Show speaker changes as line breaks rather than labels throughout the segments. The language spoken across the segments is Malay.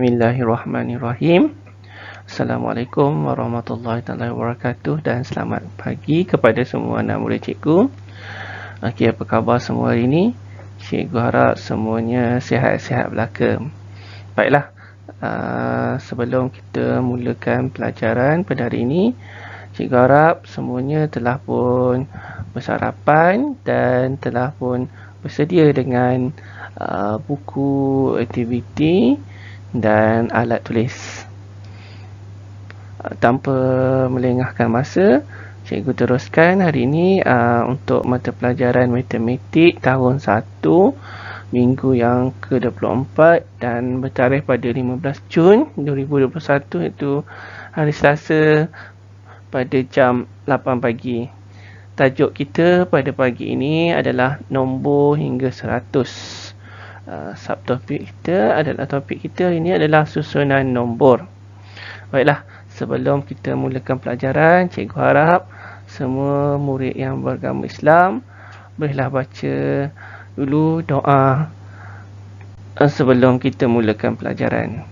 Bismillahirrahmanirrahim. Assalamualaikum warahmatullahi wabarakatuh dan selamat pagi kepada semua anak murid cikgu. Okey, apa khabar semua hari ini? Cikgu harap semuanya sihat-sihat belaka. Baiklah, sebelum kita mulakan pelajaran pada hari ini, cikgu harap semuanya telah pun bersarapan dan telah pun bersedia dengan buku aktiviti dan alat tulis. Tanpa melengahkan masa, cikgu teruskan hari ini untuk mata pelajaran matematik tahun 1 minggu yang ke-24 dan bertarikh pada 15 Jun 2021, iaitu hari Selasa pada jam 8 pagi. Tajuk kita pada pagi ini adalah nombor hingga 100. Subtopik kita ini adalah susunan nombor. Baiklah, sebelum kita mulakan pelajaran, cikgu harap semua murid yang beragama Islam bolehlah baca dulu doa sebelum kita mulakan pelajaran.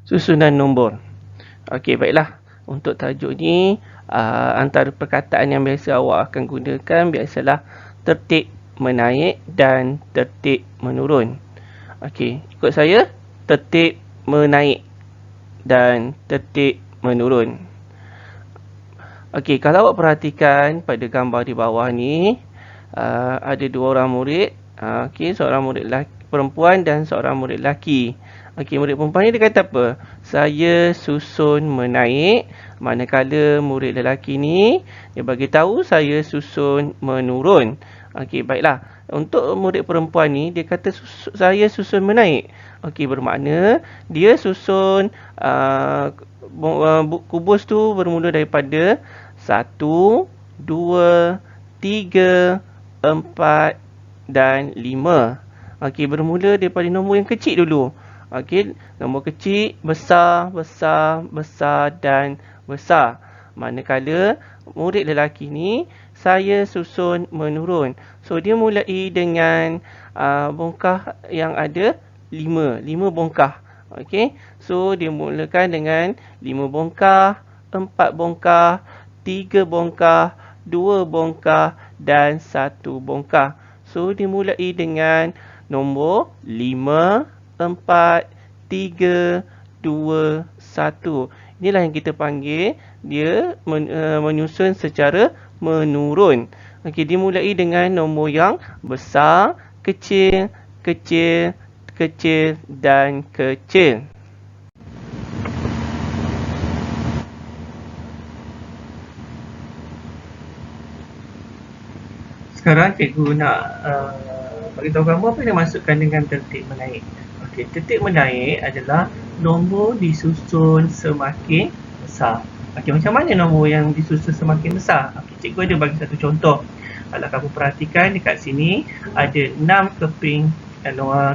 Susunan nombor. Okey, baiklah. Untuk tajuk ni, antara perkataan yang biasa awak akan gunakan biasalah tertib menaik dan tertib menurun. Okey, ikut saya, tertib menaik dan tertib menurun. Okey, kalau awak perhatikan pada gambar di bawah ni, ada dua orang murid. Okey, seorang murid perempuan dan seorang murid lelaki. Okey, murid perempuan ni dia kata apa? Saya susun menaik. Manakala murid lelaki ni dia bagi tahu saya susun menurun. Okey, baiklah. Untuk murid perempuan ni dia kata saya susun menaik. Okey, bermakna dia susun kubus tu bermula daripada 1, 2, 3, 4 dan 5. Okey, bermula daripada nombor yang kecil dulu. Okey, nombor kecil, besar, besar, besar dan besar. Manakala murid lelaki ni saya susun menurun. So dia mulai dengan bongkah yang ada 5 bongkah. Okey, so dia mulakan dengan 5 bongkah, 4 bongkah, 3 bongkah, 2 bongkah dan 1 bongkah. So dimulai dengan nombor 5, 4, 3, 2, 1. Inilah yang kita panggil dia menyusun secara menurun. Okey, dimulai dengan nombor yang besar, kecil, kecil, kecil dan kecil. Sekarang cikgu nak beritahu kamu apa yang dimaksudkan dengan tertib menaik. Okey, tertib menaik adalah nombor disusun semakin besar. Okey, macam mana nombor yang disusun semakin besar? Okey, cikgu ada bagi satu contoh. Kalau kamu perhatikan dekat sini ada 6 keping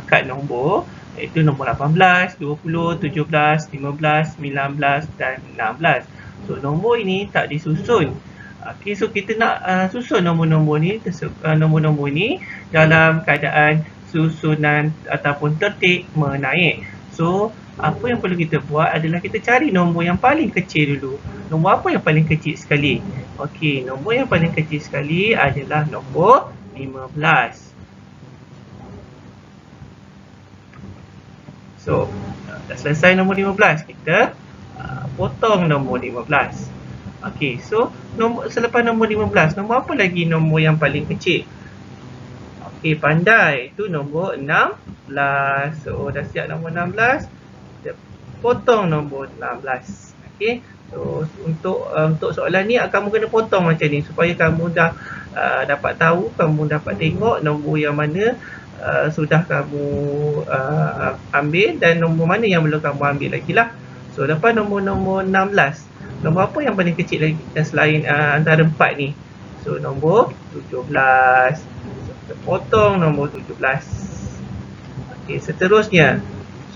kad nombor, iaitu nombor 18, 20, 17, 15, 19 dan 16. So nombor ini tak disusun. Okey, so kita nak susun nombor-nombor ni dalam keadaan susunan ataupun tertib menaik. So apa yang perlu kita buat adalah kita cari nombor yang paling kecil dulu. Nombor apa yang paling kecil sekali? Okey, nombor yang paling kecil sekali adalah nombor 15. So dah selesai nombor 15, kita potong nombor 15. Okey, so selepas nombor 15, nombor apa lagi nombor yang paling kecil? Okey, pandai. Itu nombor 16. So dah siap nombor 16. Kita potong nombor 16. Okey. So untuk soalan ni kamu kena potong macam ni supaya kamu dah dapat tahu, kamu dapat tengok nombor yang mana sudah kamu ambil dan nombor mana yang belum kamu ambil lagi lah. So lepas nombor 16, nombor apa yang paling kecil lagi selain antara 4 ni? So nombor 17. Kita potong nombor 17. Okey, seterusnya.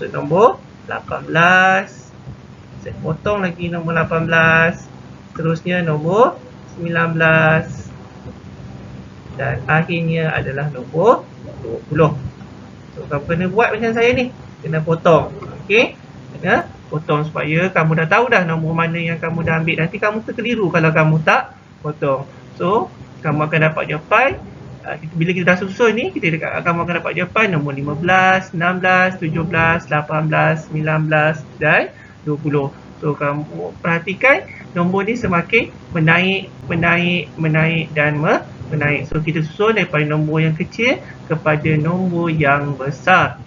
So nombor 18. Saya potong lagi nombor 18. Seterusnya nombor 19. Dan akhirnya adalah nombor 20. So kamu kena buat macam saya ni. kena potong. Okey, kena potong supaya kamu dah tahu dah nombor mana yang kamu dah ambil. Nanti kamu terkeliru kalau kamu tak potong. So, kamu akan dapat jawapan. Bila kita dah susun ni, kamu akan dapat jawapan nombor 15, 16, 17, 18, 19 dan 20. So, kamu perhatikan nombor ni semakin menaik, dan menaik. So, kita susun daripada nombor yang kecil kepada nombor yang besar.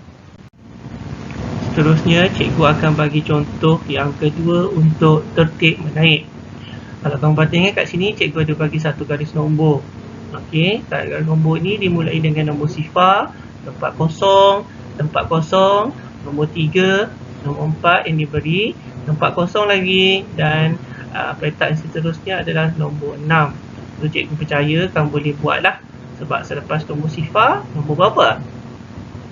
Seterusnya, cikgu akan bagi contoh yang kedua untuk tertib menaik. Kalau kamu perhatikan kat sini, cikgu ada bagi satu garis nombor. Okey, garis nombor ni dimulai dengan nombor sifar, tempat kosong, nombor 3, nombor 4 yang diberi, tempat kosong lagi, dan peletak seterusnya adalah nombor 6. So, cikgu percaya kamu boleh buatlah. Sebab selepas nombor sifar, nombor berapa?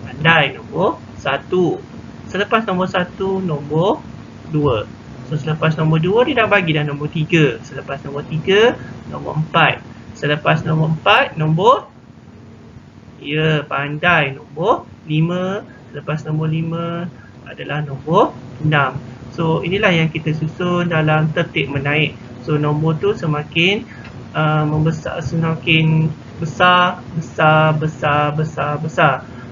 Pandai, nombor 1. Selepas nombor 1, nombor 2. So, selepas nombor 2, dia dah bagi dah nombor 3. Selepas nombor 3, nombor 4. Selepas nombor 4, nombor, ya, pandai, nombor 5. Selepas nombor 5 adalah nombor 6. So, inilah yang kita susun dalam tertib menaik. So, nombor tu semakin membesar, semakin besar.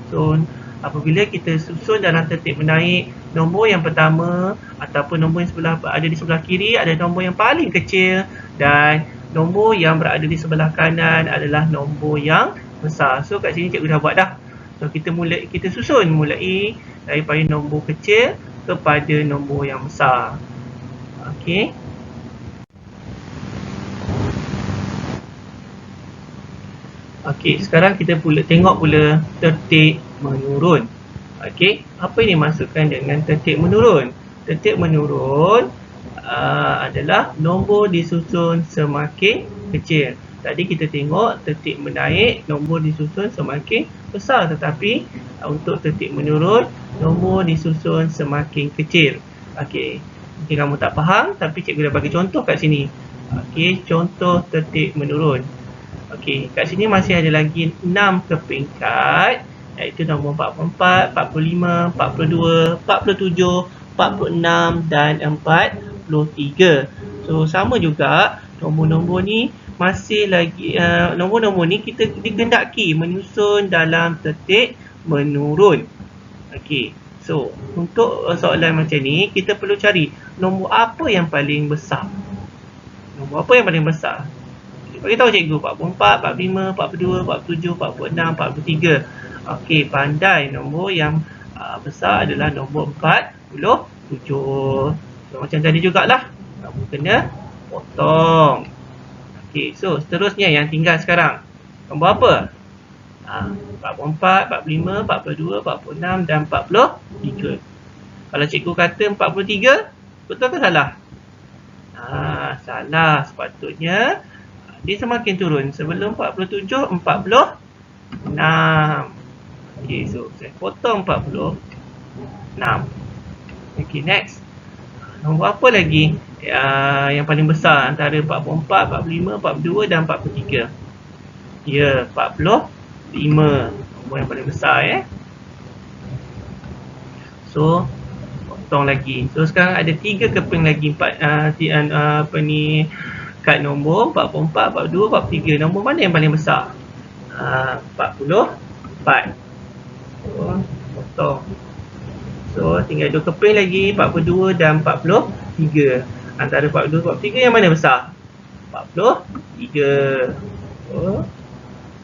So, apabila kita susun dalam tertib menaik, nombor yang pertama ataupun nombor yang ada di sebelah kiri adalah nombor yang paling kecil, dan nombor yang berada di sebelah kanan adalah nombor yang besar. So, kat sini cikgu dah buat dah. So, kita susun mulai daripada nombor kecil kepada nombor yang besar. Okey. Okey, sekarang kita tengok pula tertib menurun. Okey, apa yang dimaksudkan dengan tertib menurun? Tertib menurun adalah nombor disusun semakin kecil. Tadi kita tengok tertib menaik, nombor disusun semakin besar. Tetapi untuk tertib menurun, nombor disusun semakin kecil. Okey, mungkin kamu tak faham, tapi cikgu dah bagi contoh kat sini. Okey, contoh tertib menurun. Okey, kat sini masih ada lagi 6 kepingkat, iaitu nombor 44, 45, 42, 47, 46 dan 43. So, sama juga nombor-nombor ni masih lagi, nombor-nombor ni kita digendaki menyusun dalam tertib menurun. Okey, so untuk soalan macam ni, kita perlu cari nombor apa yang paling besar. Nombor apa yang paling besar? Bagi tahu cikgu, 44, 45, 42, 47, 46, 43. Okey, pandai, nombor yang besar adalah nombor 47. So, macam tadi jugalah, kamu kena potong. Okey, so seterusnya yang tinggal sekarang, nombor apa? 44, 45, 42, 46 dan 43. Kalau cikgu kata 43, betul ke salah? Salah. Sepatutnya dia semakin turun. Sebelum 47, 46. Okey, so saya potong 46. Okey, next. Nombor apa lagi yang paling besar antara 44, 45, 42 dan 43? Ya, 45. Nombor yang paling besar, So, potong lagi. So, sekarang ada 3 keping lagi, kad nombor 44, 42, 43. Nombor mana yang paling besar? 44. So, potong. So, tinggal 2 keping lagi, 42 dan 43. Antara 42 dan 43, yang mana besar? 43. So,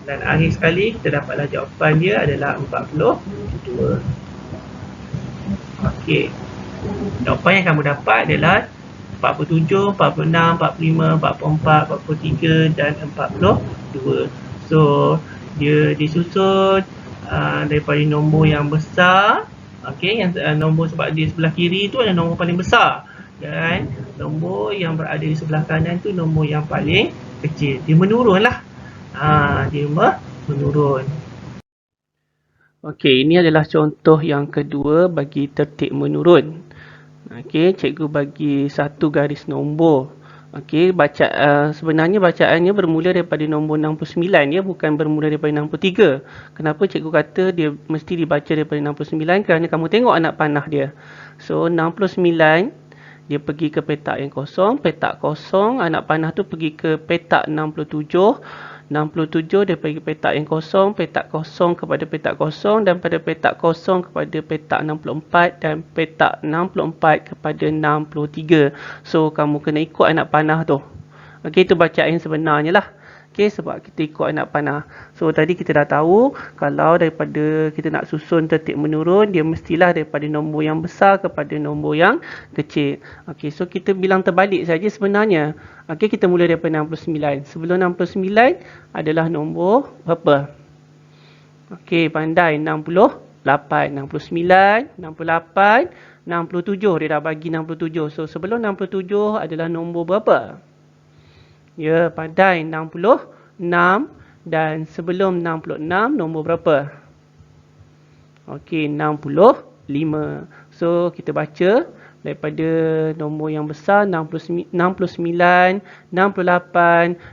dan akhir sekali, kita dapatlah jawapan dia adalah 42. Okey. Jawapan yang kamu dapat adalah 47, 46, 45, 44, 43 dan 42. So, dia disusun daripada nombor yang besar. Okey, yang nombor sebab di sebelah kiri tu adalah nombor paling besar, dan nombor yang berada di sebelah kanan tu nombor yang paling kecil. Dia menurunlah. Dia menurun. Okey, ini adalah contoh yang kedua bagi tertib menurun. Okey, cikgu bagi satu garis nombor.
Okey, sebenarnya bacaannya bermula daripada nombor 69 ya, bukan bermula daripada 63. Kenapa cikgu kata dia mesti dibaca daripada 69? Kerana kamu tengok anak panah dia. So 69 dia pergi ke petak yang kosong, petak kosong, anak panah tu pergi ke petak 67. 67 dia pergi petak yang kosong, petak kosong kepada petak kosong, dan pada petak kosong kepada petak 64, dan petak 64 kepada 63. So kamu kena ikut anak panah tu. Okey, itu bacaan sebenarnya lah. Okey, sebab kita ikut anak panah. So tadi kita dah tahu kalau daripada kita nak susun tertib menurun, dia mestilah daripada nombor yang besar kepada nombor yang kecil. Okey, so kita bilang terbalik saja sebenarnya. Okey, kita mula daripada 69. Sebelum 69 adalah nombor berapa? Okey, pandai. 68, 69, 68, 67. Dia dah bagi 67. So sebelum 67 adalah nombor berapa? Ya, pandai. 66, dan sebelum 66 nombor berapa? Okey, 65. So kita baca daripada nombor yang besar 69, 68,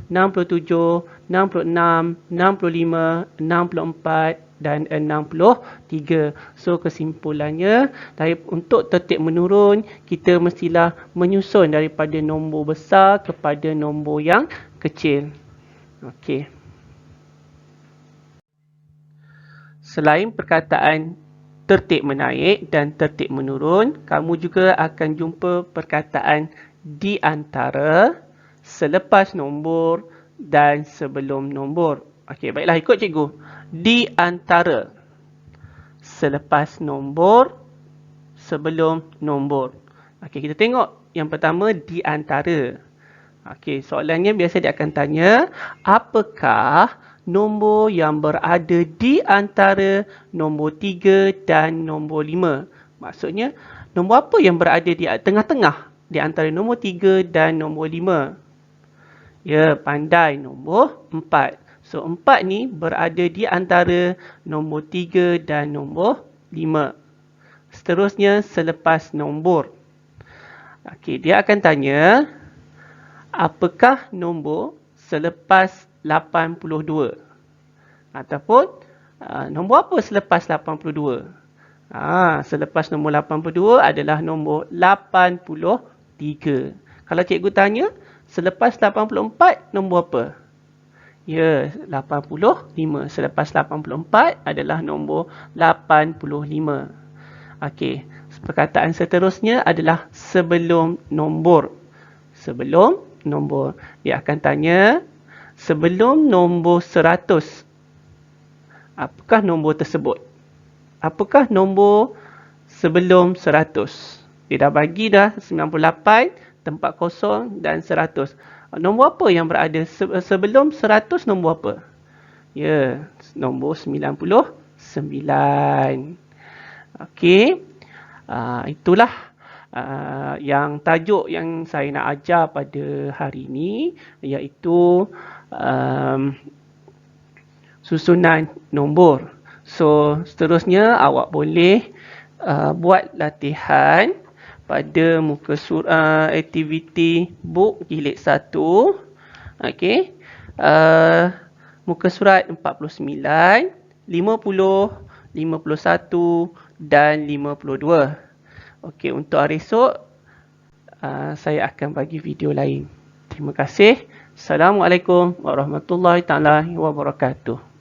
67, 66, 65, 64 dan 63. So kesimpulannya, untuk tertib menurun, kita mestilah menyusun daripada nombor besar kepada nombor yang kecil. Okey. Selain perkataan tertib menaik dan tertib menurun, kamu juga akan jumpa perkataan di antara, selepas nombor dan sebelum nombor. Okey, baiklah, ikut cikgu. Di antara, selepas nombor, sebelum nombor. Okey, kita tengok yang pertama, di antara. Okey, soalannya biasa dia akan tanya, apakah nombor yang berada di antara nombor 3 dan nombor 5? Maksudnya, nombor apa yang berada di tengah-tengah di antara nombor 3 dan nombor 5? Ya, pandai, nombor 4. So, 4 ni berada di antara nombor 3 dan nombor 5. Seterusnya, selepas nombor. Okey, dia akan tanya, apakah nombor selepas 82? Ataupun nombor apa selepas 82? Selepas nombor 82 adalah nombor 83. Kalau cikgu tanya, selepas 84 nombor apa? Ya, 85. Selepas 84 adalah nombor 85. Okey, perkataan seterusnya adalah sebelum nombor. Sebelum nombor. Dia akan tanya, sebelum nombor 100, apakah nombor tersebut? Apakah nombor sebelum 100? Dia dah bagi dah 98, tempat kosong dan 100. Nombor apa yang berada sebelum 100? Nombor apa? Ya, nombor 99. Okey. Itulah yang tajuk yang saya nak ajar pada hari ini, iaitu susunan nombor. So, seterusnya awak boleh buat latihan pada muka surat aktiviti book jilid 1. Okey. Muka surat 49, 50, 51 dan 52. Okey, untuk hari esok saya akan bagi video lain. Terima kasih. Assalamualaikum warahmatullahi taala wabarakatuh.